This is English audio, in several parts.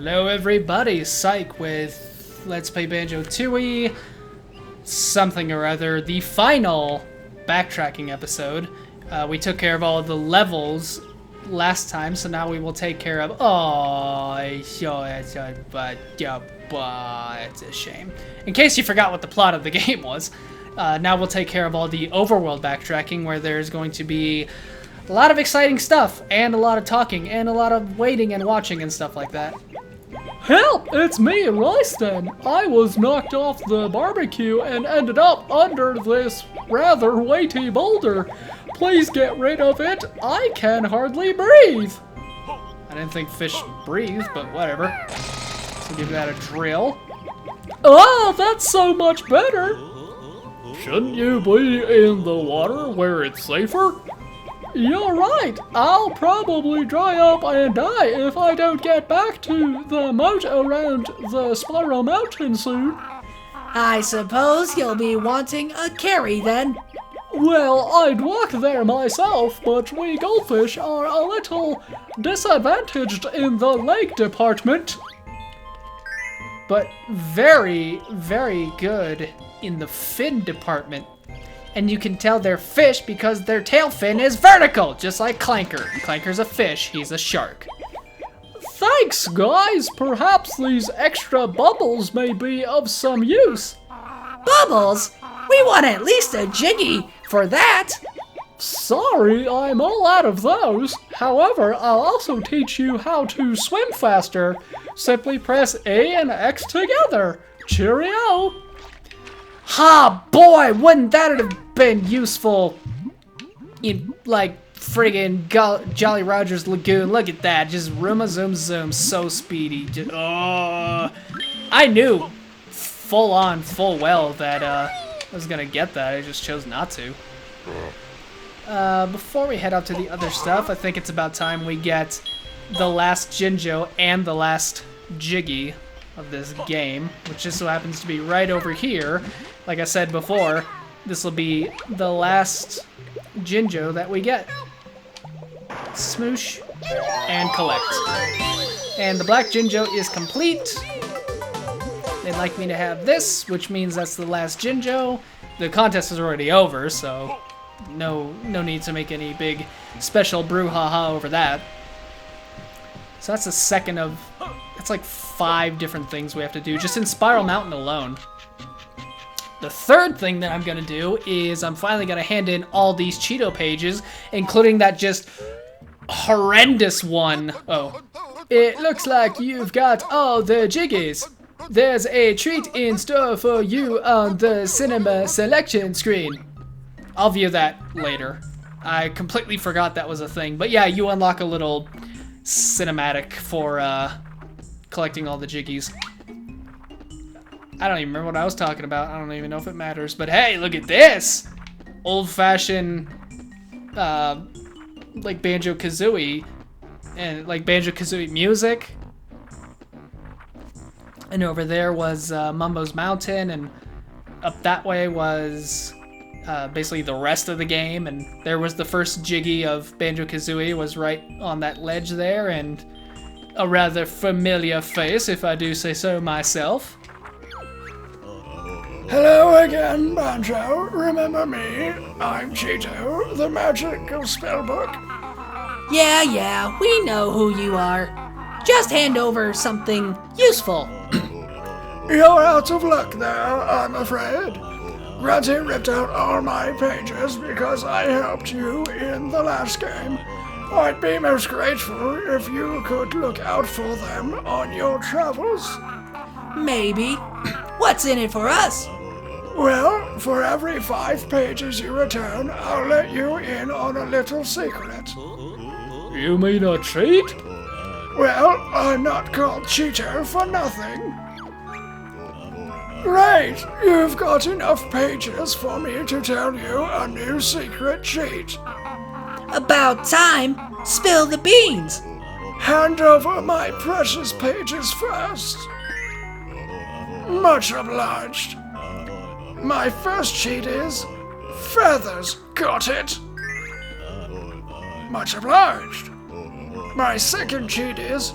Hello everybody, Psych with Let's Play Banjo Tooie something or other, the final backtracking episode. We took care of all of the levels last time, so now we will take care of... it's a shame. In case you forgot what the plot of the game was, now we'll take care of all the overworld backtracking, where there's going to be a lot of exciting stuff, and a lot of talking, and a lot of waiting and watching and stuff like that. Help! It's me, Royston. I was knocked off the barbecue and ended up under this rather weighty boulder. Please get rid of it. I can hardly breathe. I didn't think fish breathe, but whatever. So give that a drill. Ah, that's so much better. Shouldn't you be in the water where it's safer? You're right. I'll probably dry up and die if I don't get back to the moat around the Spiral Mountain soon. I suppose you'll be wanting a carry then. Well, I'd walk there myself, but we goldfish are a little disadvantaged in the lake department. But very, very good in the fin department. And you can tell they're fish because their tail fin is vertical, just like Clanker. Clanker's a fish, he's a shark. Thanks, guys. Perhaps these extra bubbles may be of some use. Bubbles? We want at least a jiggy for that. Sorry, I'm all out of those. However, I'll also teach you how to swim faster. Simply press A and X together. Cheerio! Ha, boy, wouldn't that have been useful in, like, friggin' Jolly Roger's Lagoon. Look at that, just zoom zoom, so speedy. Just, I knew full well that I was gonna get that, I just chose not to. Before we head up to the other stuff, I think it's about time we get the last Jinjo and the last Jiggy of this game, which just so happens to be right over here. Like I said before, this will be the last Jinjo that we get. Smoosh and collect. And the black Jinjo is complete. They'd like me to have this, which means that's the last Jinjo. The contest is already over, so no need to make any big special brouhaha over that. So that's the second of... It's like 5 different things we have to do just in Spiral Mountain alone. The third thing that I'm gonna do is I'm finally gonna hand in all these Cheeto pages, including that just horrendous one. Oh. It looks like you've got all the jiggies. There's a treat in store for you on the cinema selection screen. I'll view that later. I completely forgot that was a thing. But yeah, you unlock a little cinematic for collecting all the jiggies. I don't even remember what I was talking about. I don't even know if it matters. But hey, look at this! Old-fashioned, like Banjo-Kazooie. And like Banjo-Kazooie music. And over there was Mumbo's Mountain. And up that way was basically the rest of the game. And there was the first Jiggy of Banjo-Kazooie was right on that ledge there. And a rather familiar face, if I do say so myself. Hello again, Banjo. Remember me? I'm Cheeto, the magical spellbook. Yeah, we know who you are. Just hand over something useful. You're out of luck there, I'm afraid. Grunty ripped out all my pages because I helped you in the last game. I'd be most grateful if you could look out for them on your travels. Maybe. What's in it for us? Well, for every 5 pages you return, I'll let you in on a little secret. You mean a cheat? Well, I'm not called Cheeto for nothing. Great! You've got enough pages for me to tell you a new secret cheat. About time. Spill the beans. Hand over my precious pages first. Much obliged. My first cheat is feathers. Got it? Much obliged. My second cheat is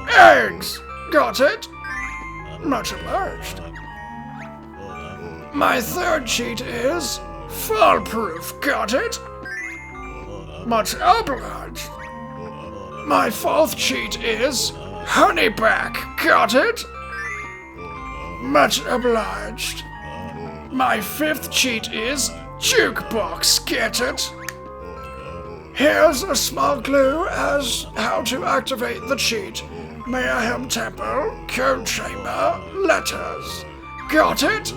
eggs. Got it? Much obliged. My third cheat is fall-proof. Got it? Much obliged. My fourth cheat is honeyback. Got it? Much obliged. My fifth cheat is jukebox. Get it? Here's a small clue as how to activate the cheat. Mayhem Temple, Code Chamber, Letters. Got it?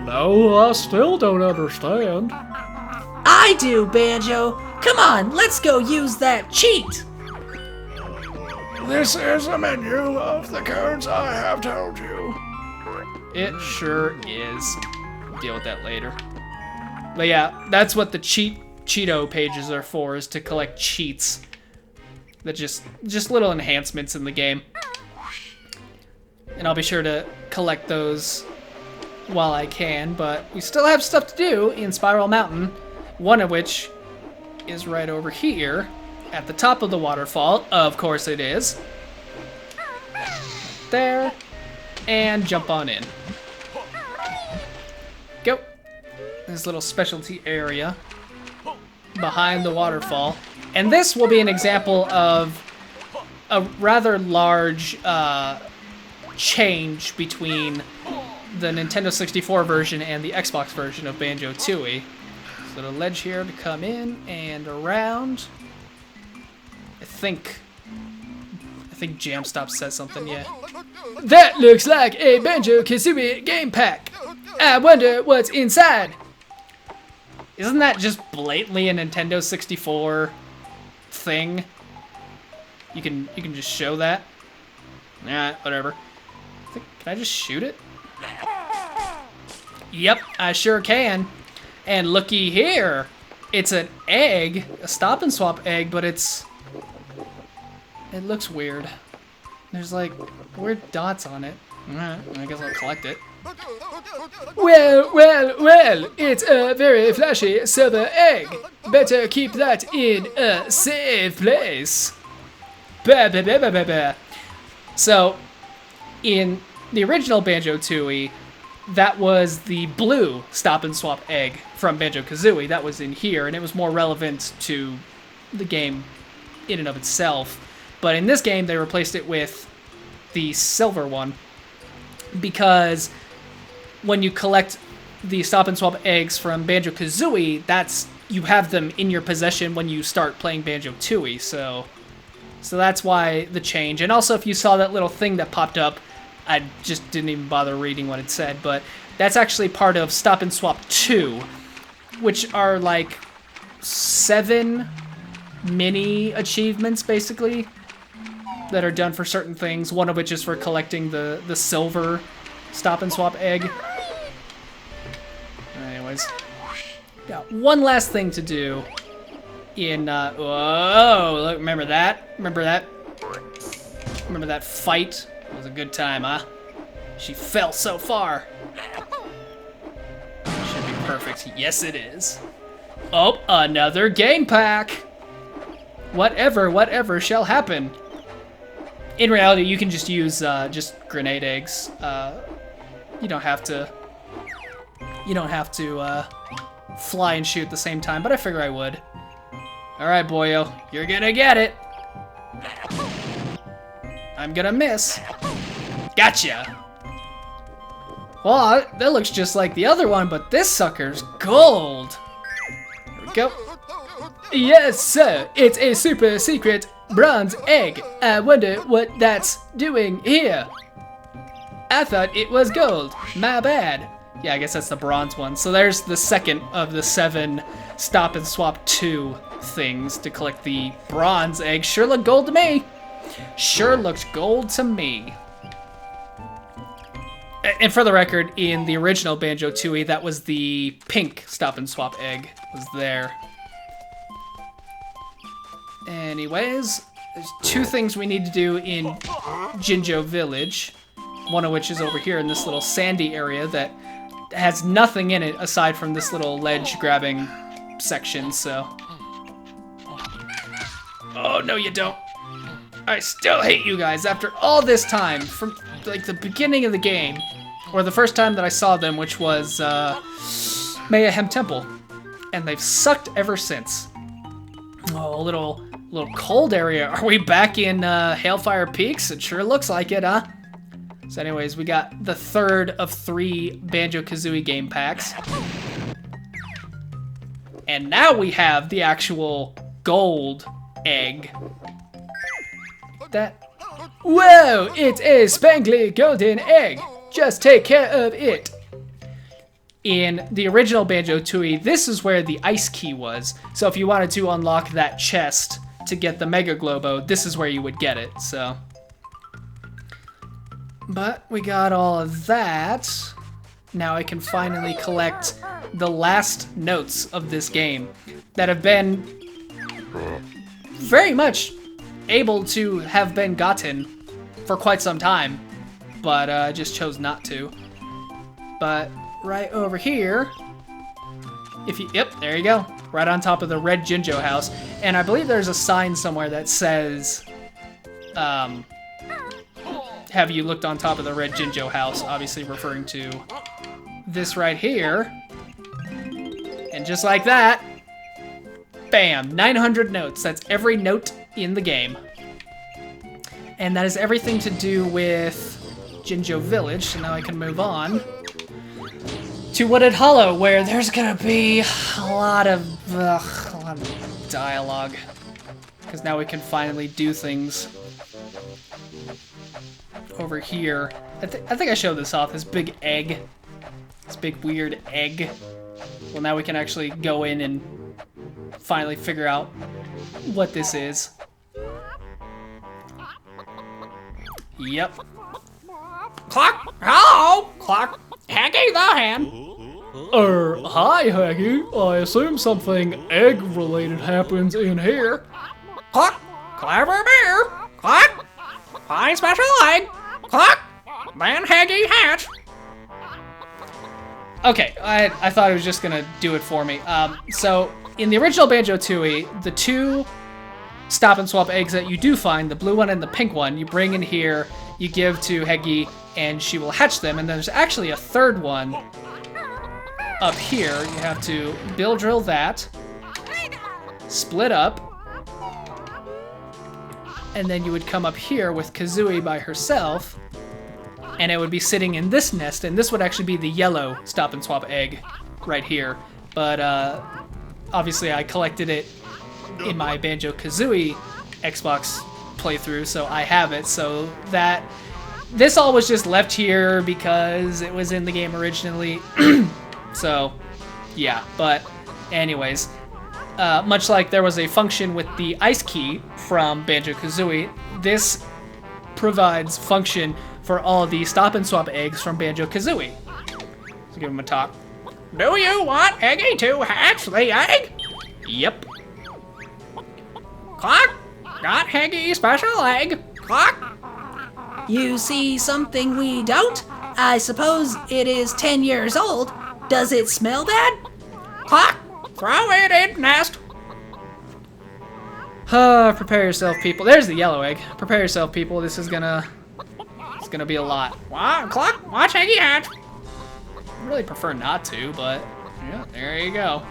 No, I still don't understand. I do, Banjo. Come on, let's go use that cheat. This is a menu of the codes I have told you. It sure is. Deal with that later. But yeah, that's what the Cheeto pages are for, is to collect cheats. That just little enhancements in the game. And I'll be sure to collect those while I can, but we still have stuff to do in Spiral Mountain, one of which is right over here at the top of the waterfall. Of course it is. There. And jump on in. Go. This little specialty area behind the waterfall. And this will be an example of a rather large change between the Nintendo 64 version and the Xbox version of Banjo Tooie. So the ledge here to come in and around. I think Jamstop says something, yeah. That looks like a Banjo-Kazooie game pack. I wonder what's inside. Isn't that just blatantly a Nintendo 64 thing? You can just show that? Nah, whatever. Can I just shoot it? Yep, I sure can. And looky here. It's an egg, a stop and swap egg, but it looks weird. There's like weird dots on it. Alright, I guess I'll collect it. Well, it's a very flashy silver egg. Better keep that in a safe place. Bah, bah, bah, bah, bah, bah. So, in the original Banjo Tooie, that was the blue stop and swap egg from Banjo Kazooie. That was in here, and it was more relevant to the game in and of itself. But in this game, they replaced it with the silver one, because when you collect the stop and swap eggs from Banjo Kazooie, you have them in your possession when you start playing Banjo Tooie. So that's why the change. And also, if you saw that little thing that popped up, I just didn't even bother reading what it said, but that's actually part of Stop and Swap 2, which are like 7 mini achievements, basically, that are done for certain things, one of which is for collecting the silver Stop and Swap egg. Anyways, got one last thing to do in, whoa, look, remember that? Remember that fight? It was a good time, huh? She fell so far. Should be perfect. Yes, it is. Oh, another game pack. Whatever shall happen. In reality, you can just use just grenade eggs. You don't have to fly and shoot at the same time, but I figure I would. All right, boyo, you're gonna get it. I'm gonna miss. Gotcha. Well, that looks just like the other one, but this sucker's gold. There we go. Yes, sir. It's a super secret bronze egg. I wonder what that's doing here. I thought it was gold. My bad. Yeah, I guess that's the bronze one. So there's the second of the 7 Stop and Swap 2 things to collect the bronze egg. Sure looked gold to me. Sure looks gold to me. And for the record, in the original Banjo Tooie, that was the pink Stop and Swap egg was there. Anyways, there's 2 things we need to do in Jinjo Village. One of which is over here in this little sandy area that has nothing in it aside from this little ledge grabbing section, so. Oh, no you don't. I still hate you guys after all this time, from like the beginning of the game, or the first time that I saw them, which was Mayhem Temple, and they've sucked ever since. Oh, a little cold area. Are we back in Hailfire Peaks? It sure looks like it, huh? So anyways, we got the third of 3 Banjo-Kazooie game packs. And now we have the actual gold egg. That. Whoa! It's a spangly golden egg! Just take care of it! In the original Banjo Tooie, this is where the ice key was. So if you wanted to unlock that chest to get the Mega Globo, this is where you would get it, so. But we got all of that. Now I can finally collect the last notes of this game that have been very much able to have been gotten for quite some time, but I just chose not to. But right over here, yep, there you go. Right on top of the red Jinjo house. And I believe there's a sign somewhere that says, have you looked on top of the red Jinjo house? Obviously referring to this right here. And just like that, bam, 900 notes. That's every note in the game. And that is everything to do with Jinjo Village. So now I can move on to Wooded Hollow, where there's gonna be a lot of dialogue. Because now we can finally do things over here. I think I showed this off, this big egg. This big weird egg. Well, now we can actually go in and finally figure out what this is. Yep. Clock! Hello! Clock! Haggy the Hen! Hi, Haggy. I assume something egg-related happens in here. Clock! Clever beer! Clock! Fine special egg! Clock! Man Haggy hatch! Okay, I thought it was just gonna do it for me. So, in the original Banjo Tooie, the 2 stop and swap eggs that you do find, the blue one and the pink one, you bring in here, you give to Heggy, and she will hatch them. And there's actually a third one up here. You have to bill drill that, split up, and then you would come up here with Kazooie by herself, and it would be sitting in this nest, and this would actually be the yellow stop and swap egg right here. But obviously I collected it in my Banjo-Kazooie Xbox playthrough, so I have it. So this all was just left here because it was in the game originally. So yeah, but anyways, much like there was a function with the ice key from Banjo-Kazooie, this provides function for all the stop and swap eggs from Banjo-Kazooie. So give him a talk. Do you want Haggy to hatch the egg? Yep. Clock! Got Haggy special egg! Clock! You see something we don't? I suppose it is 10 years old. Does it smell bad? Clock! Throw it in nest! Prepare yourself, people. There's the yellow egg. Prepare yourself, people. This is gonna be a lot. Wow, Clock! Watch Haggy hatch! I really prefer not to, but yeah, there you go.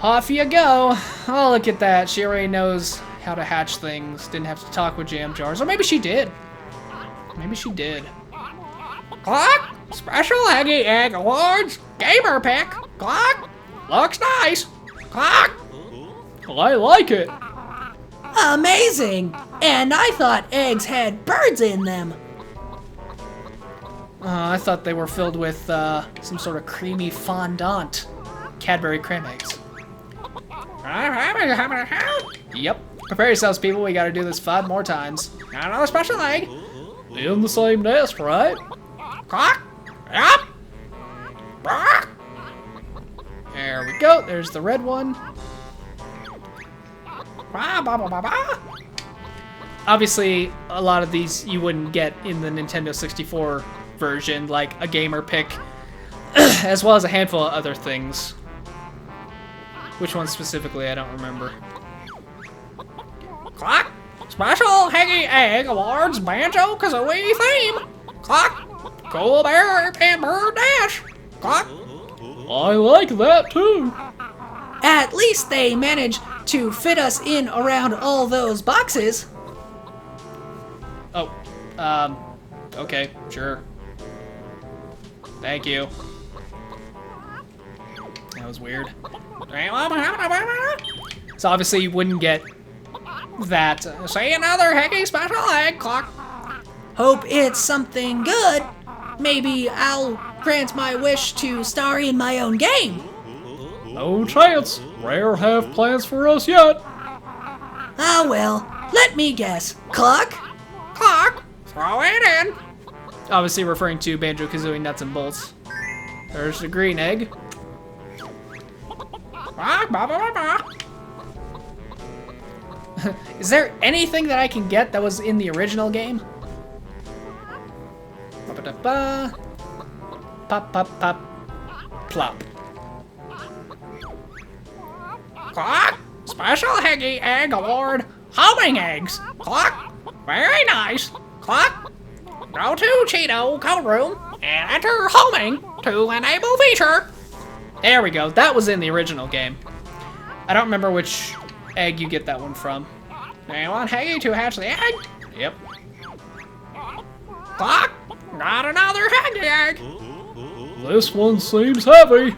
Off you go. Oh, look at that. She already knows how to hatch things. Didn't have to talk with jam jars. Or maybe she did. Maybe she did. Clock! Special Haggy Egg Awards! Gamer pick! Clock! Looks nice! Clock! I like it. Amazing! And I thought eggs had birds in them. I thought they were filled with some sort of creamy fondant. Cadbury creme eggs. Yep. Prepare yourselves, people. We gotta do this 5 more times. Got another special egg! In the same nest, right? Clock! Yep! Bark! There we go. There's the red one. Ba, ba, ba, ba, ba. Obviously, a lot of these you wouldn't get in the Nintendo 64 version, like a gamer pick, as well as a handful of other things. Which one specifically, I don't remember. Clock! Special Heggy Egg Awards Banjo Kazooie theme. Clock. Cool Bear and Bird Dash. Clock. I like that too. At least they managed to fit us in around all those boxes. Oh, okay, sure. Thank you. That was weird. So obviously you wouldn't get that. Say another Heggy Special Egg. Clock. Hope it's something good. Maybe I'll grant my wish to star in my own game. No chance. Rare have plans for us yet. Ah well, let me guess. Clock? Clock. Throw it in. Obviously referring to Banjo Kazooie Nuts and Bolts. There's the green egg. Clock. Ba, ba, ba, ba. Is there anything that I can get that was in the original game? Ba-ba-da-ba. Pop, pop, pop. Plop. Clock. Special Heggy Egg Award. Homing eggs. Clock. Very nice. Clock. Go to Cheeto code room and enter homing to enable feature. There we go. That was in the original game. I don't remember which egg you get that one from. Do you want Heggy to hatch the egg? Yep. Clock. Got another Heggy egg. This one seems heavy.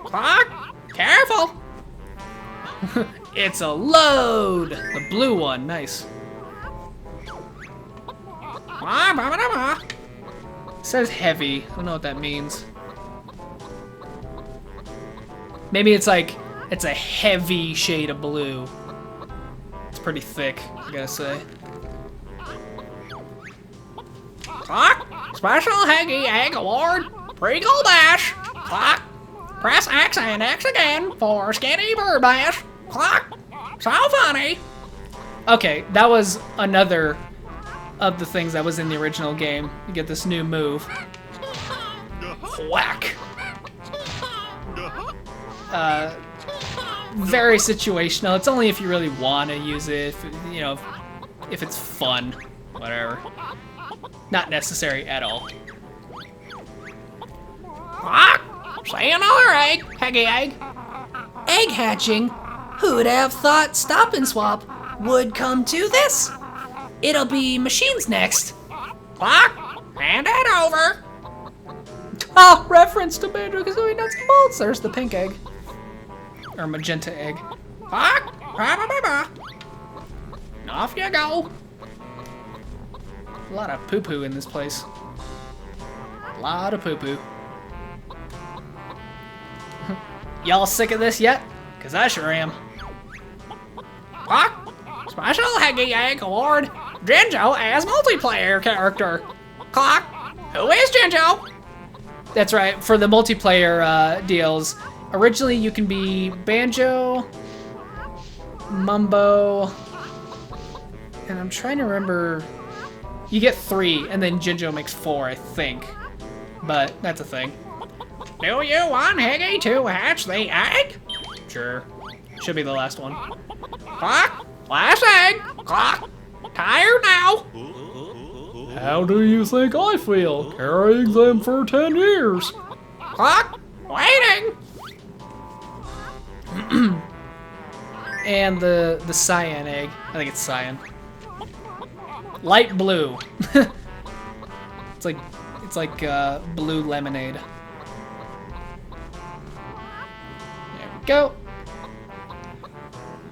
Clock. Careful. It's a load! The blue one, nice. Ba, ba, ba, ba. It says heavy. I don't know what that means. Maybe it's like, it's a heavy shade of blue. It's pretty thick, I gotta say. Clock. Special Heggy Egg Award. Prequel Bash. Clock. Press X and X again for Skinny Bird Bash. Clock. So funny. Okay, that was another of the things that was in the original game. You get this new move. Whack. Very situational. It's only if you really want to use it, you know, if it's fun, whatever. Not necessary at all. Clock. Say another egg. Heggy egg. Egg hatching? Who'd have thought Stop and Swap would come to this? It'll be machines next. Clock. Hand it over. Oh, reference to Banjo Kazooie Nuts and Bolts. There's the pink egg. Or magenta egg. Clock. Ba, ba, ba, ba. Off you go. A lot of poo-poo in this place. A lot of poo-poo. Y'all sick of this yet? Cause I sure am. Clock. Special Heggy Egg Award. Jinjo as multiplayer character. Clock. Who is Jinjo? That's right, for the multiplayer deals, originally you can be Banjo, Mumbo, and I'm trying to remember, you get 3, and then Jinjo makes 4, I think. But that's a thing. Do you want Heggy to hatch the egg? Sure. Should be the last one. Clock. Last egg. Clock. Tired now. How do you think I feel, carrying them for 10 years? Clock. Waiting. And the cyan egg. I think it's cyan. Light blue. It's like blue lemonade. There we go.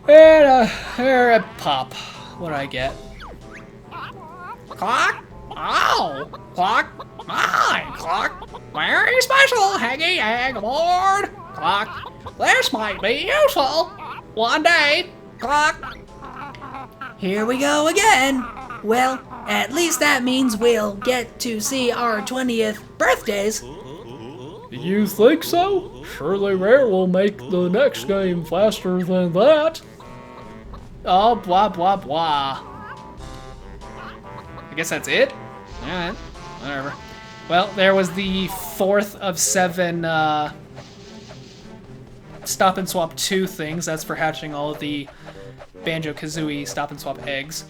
And here a pop. What do I get? Clock. Oh. Clock. My Clock. Very special Heggy Egg Award. Clock. This might be useful. One day. Clock. Here we go again. Well, at least that means we'll get to see our 20th birthdays. Do you think so? Surely Rare will make the next game faster than that. Oh, blah, blah, blah. I guess that's it? Alright, whatever. Well, there was the 4th of 7 Stop and Swap 2 things. That's for hatching all of the Banjo-Kazooie Stop and Swap eggs.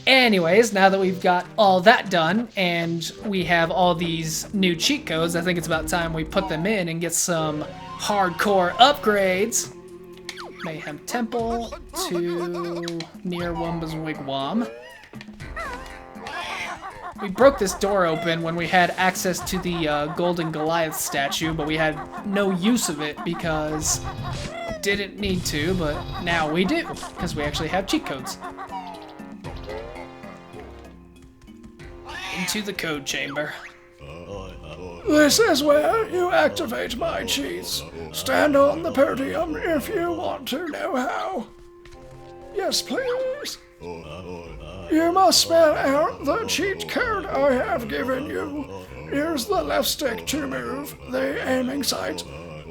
Anyways, now that we've got all that done and we have all these new cheat codes, I think it's about time we put them in and get some hardcore upgrades. Mayhem Temple to near Wumba's Wigwam. We broke this door open when we had access to the Golden Goliath statue, but we had no use of it because didn't need to, but now we do, because we actually have cheat codes. Into the code chamber. This is where you activate my cheats. Stand on the podium if you want to know how. Yes, please. You must spell out the cheat code I have given you. Use the left stick to move the aiming sight,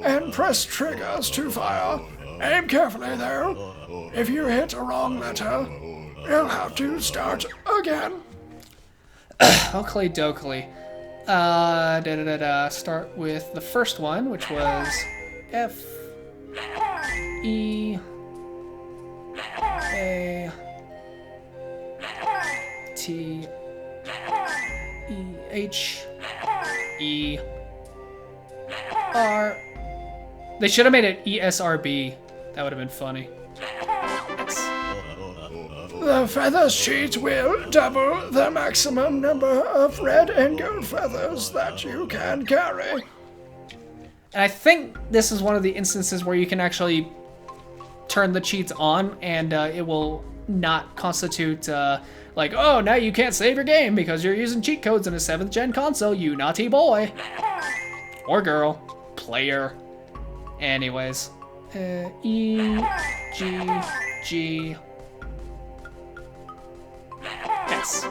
and press triggers to fire. Aim carefully though. If you hit a wrong letter, you'll have to start again. Oakley dokley. Start with the first one, which was F E A T E H E R. They should have made it ESRB. That would have been funny. The feathers cheat will double the maximum number of red and gold feathers that you can carry. And I think this is one of the instances where you can actually turn the cheats on and it will not constitute like, oh, now you can't save your game because you're using cheat codes in a 7th gen console, you naughty boy. Or girl. Player. Anyways. E, G, G. Yes.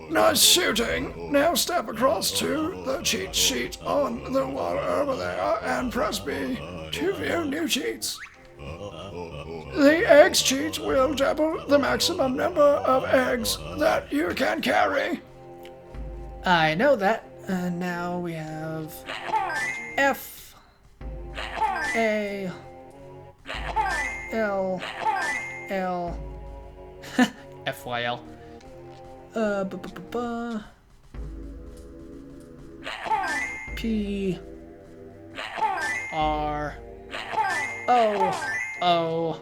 Nice shooting. Now step across to the cheat sheet on the wall over there and press B to view new cheats. The eggs cheat will double the maximum number of eggs that you can carry. I know that. Now we have F A L L FYL. P R O O.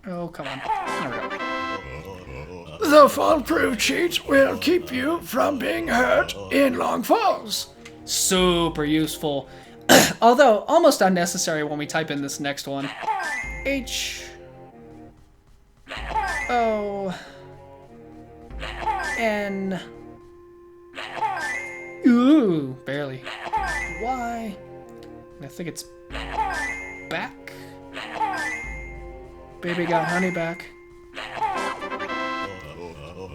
Oh, come on. There we go. The fall-proof cheat will keep you from being hurt in long falls. Super useful. Although almost unnecessary when we type in this next one. H O N. Ooh, barely. Y. I think it's back. Baby got honey back.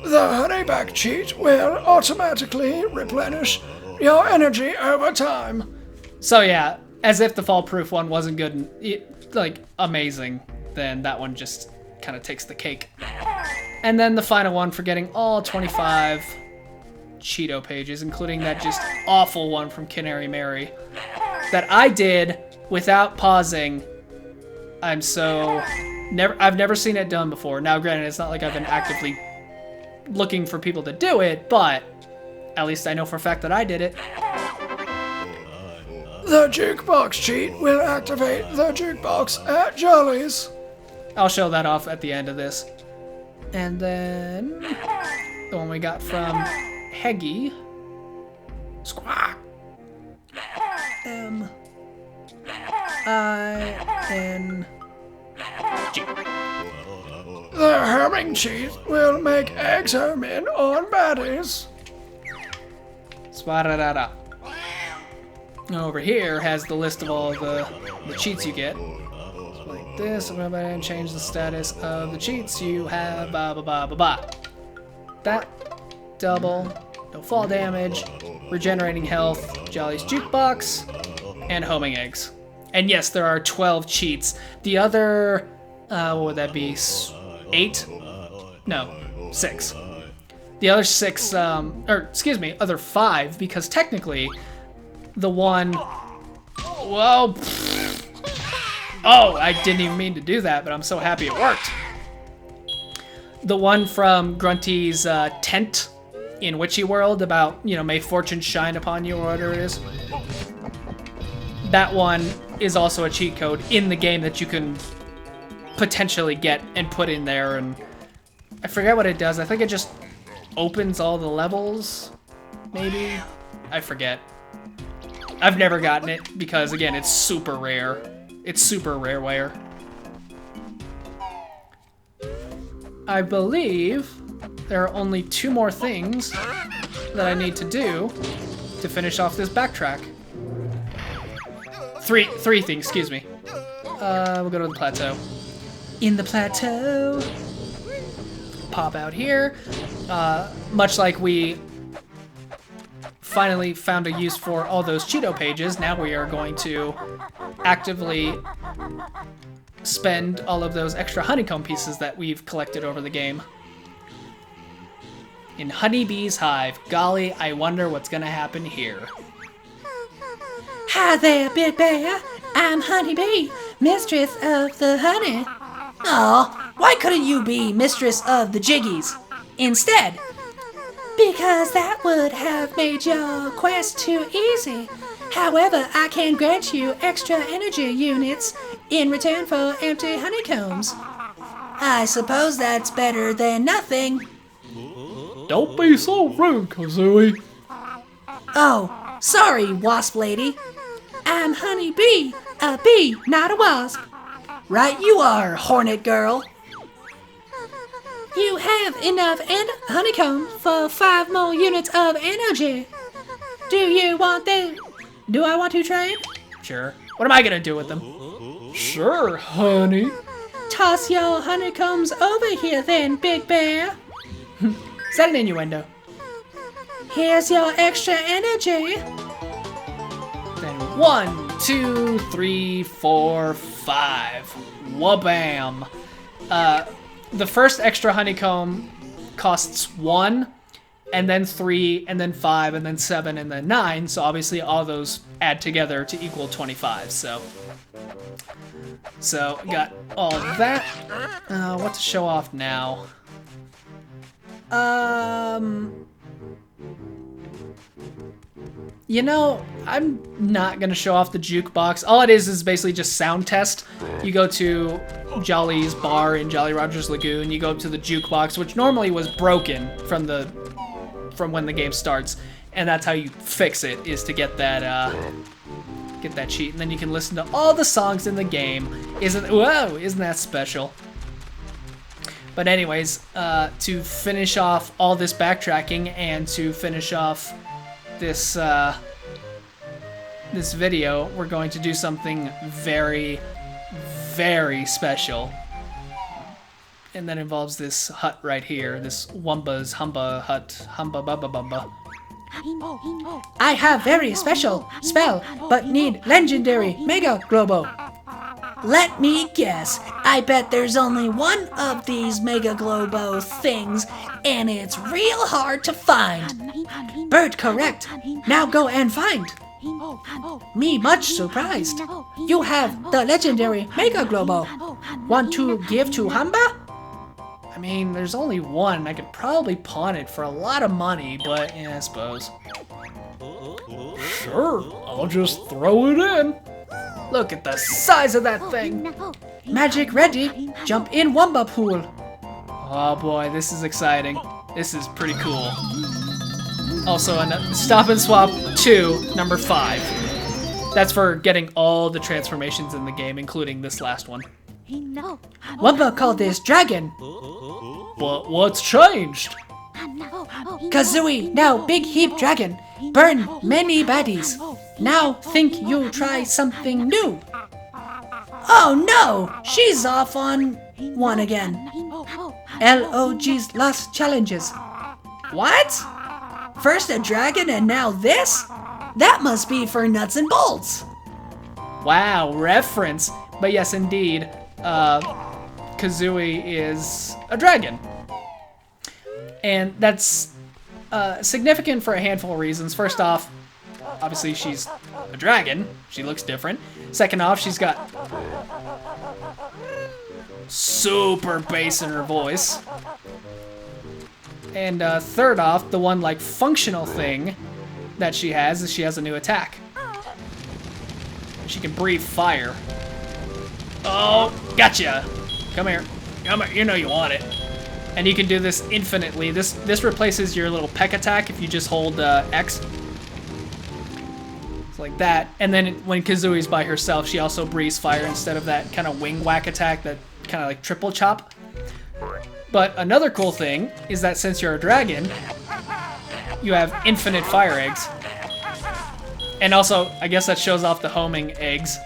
The honeyback cheat will automatically replenish your energy over time. So yeah, as if the fall proof one wasn't good and like amazing, then that one just kind of takes the cake. And then the final one for getting all 25 Cheeto pages, including that just awful one from Canary Mary that I did without pausing. I've never seen it done before. Now granted, it's not like I've been actively looking for people to do it, but at least I know for a fact that I did it. The jukebox cheat will activate the jukebox at Jolly's. I'll show that off at the end of this. And then the one we got from Heggy. Squawk. M I N G. The herming cheat will make eggs home in on baddies. Spa-da-da-da. Over here has the list of all the cheats you get. So like this, I'm going to change the status of the cheats you have, blah, blah, blah, blah, blah. That, double, no fall damage, regenerating health, Jolly's Jukebox, and homing eggs. And yes, there are 12 cheats. The other, what would that be, 8? No, 6. The other 6, other 5, because technically, the one, well, Oh, I didn't even mean to do that, but I'm so happy it worked. The one from Grunty's tent in Witchy World about, you know, may fortune shine upon you or whatever it is. That one is also a cheat code in the game that you can potentially get and put in there, and I forget what it does. I think it just opens all the levels, maybe? I forget. I've never gotten it because, again, it's super rare. It's super rareware. I believe there are only 2 more things that I need to do to finish off this backtrack. Three things, excuse me. We'll go to the plateau. In the plateau. Pop out here. Much like we finally found a use for all those Cheeto pages, now we are going to actively spend all of those extra honeycomb pieces that we've collected over the game. In Honeybee's hive. Golly, I wonder what's gonna happen here. Hi there, Big Bear. I'm Honeybee, mistress of the honey. Aw, why couldn't you be mistress of the jiggies instead? Because that would have made your quest too easy. However, I can grant you extra energy units in return for empty honeycombs. I suppose that's better than nothing. Don't be so rude, Kazooie. Oh, sorry, wasp lady. I'm Honeybee, a bee, not a wasp. Right you are, hornet girl. You have enough honeycomb for 5 more units of energy. Do you want them? Do I want to trade? Sure. What am I gonna do with them? Sure, honey. Toss your honeycombs over here then, Big Bear. Is that an innuendo? Here's your extra energy. Then 1, 2, 3, 4, 5. Wabam. The first extra honeycomb costs 1, and then 3, and then 5, and then 7, and then 9. So obviously all those add together to equal 25. So got all of that. What to show off now? You know, I'm not gonna show off the jukebox. All it is basically just sound test. You go to Jolly's bar in Jolly Roger's Lagoon, you go up to the jukebox, which normally was broken from when the game starts, and that's how you fix it, is to get that cheat, and then you can listen to all the songs in the game. Isn't that special? But anyways, to finish off all this backtracking and to finish off this this video, we're going to do something very, very special. And that involves this hut right here, this Wumba's Humba hut, Humba Bubba Bumba. I have very special spell, but need legendary Mega Globo. Let me guess. I bet there's only one of these Mega Globo things, and it's real hard to find. Bird correct. Now go and find. Me much surprised. You have the legendary Mega Globo. Want to give to Hamba? I mean, there's only one. I could probably pawn it for a lot of money, but yeah, I suppose. Sure, I'll just throw it in. Look at the size of that thing. Magic ready. Jump in Wumba pool. Oh boy, this is exciting. This is pretty cool. Also, Stop and Swap 2, number 5. That's for getting all the transformations in the game, including this last one. Wumba called this dragon. But what's changed? Kazooie, now big heap dragon. Burn many baddies. Now think you'll try something new. Oh no, she's off on one again. LOG's lost challenges. What? First a dragon and now this? That must be for nuts and bolts. Wow, reference. But yes, indeed, Kazooie is a dragon. And that's significant for a handful of reasons. First off, obviously she's a dragon. She looks different. Second off, she's got super bass in her voice. And third off, the one like functional thing that she has is she has a new attack. She can breathe fire. Oh, gotcha. Come here. Come here. You know you want it. And you can do this infinitely. This replaces your little peck attack if you just hold X. It's like that. And then when Kazooie's by herself, she also breathes fire instead of that kind of wing whack attack, that kind of like triple chop. But another cool thing is that since you're a dragon, you have infinite fire eggs. And also, I guess that shows off the homing eggs.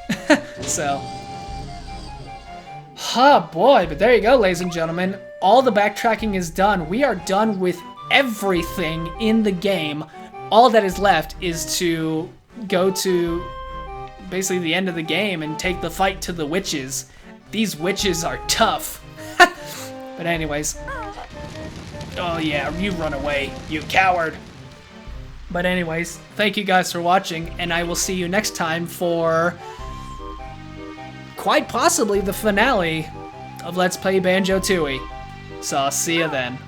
So. Oh boy, but there you go, ladies and gentlemen. All the backtracking is done. We are done with everything in the game. All that is left is to go to basically the end of the game and take the fight to the witches. These witches are tough. But anyways. Oh yeah, you run away, you coward. But anyways, thank you guys for watching, and I will see you next time for quite possibly the finale of Let's Play Banjo Tooie. So I'll see you then.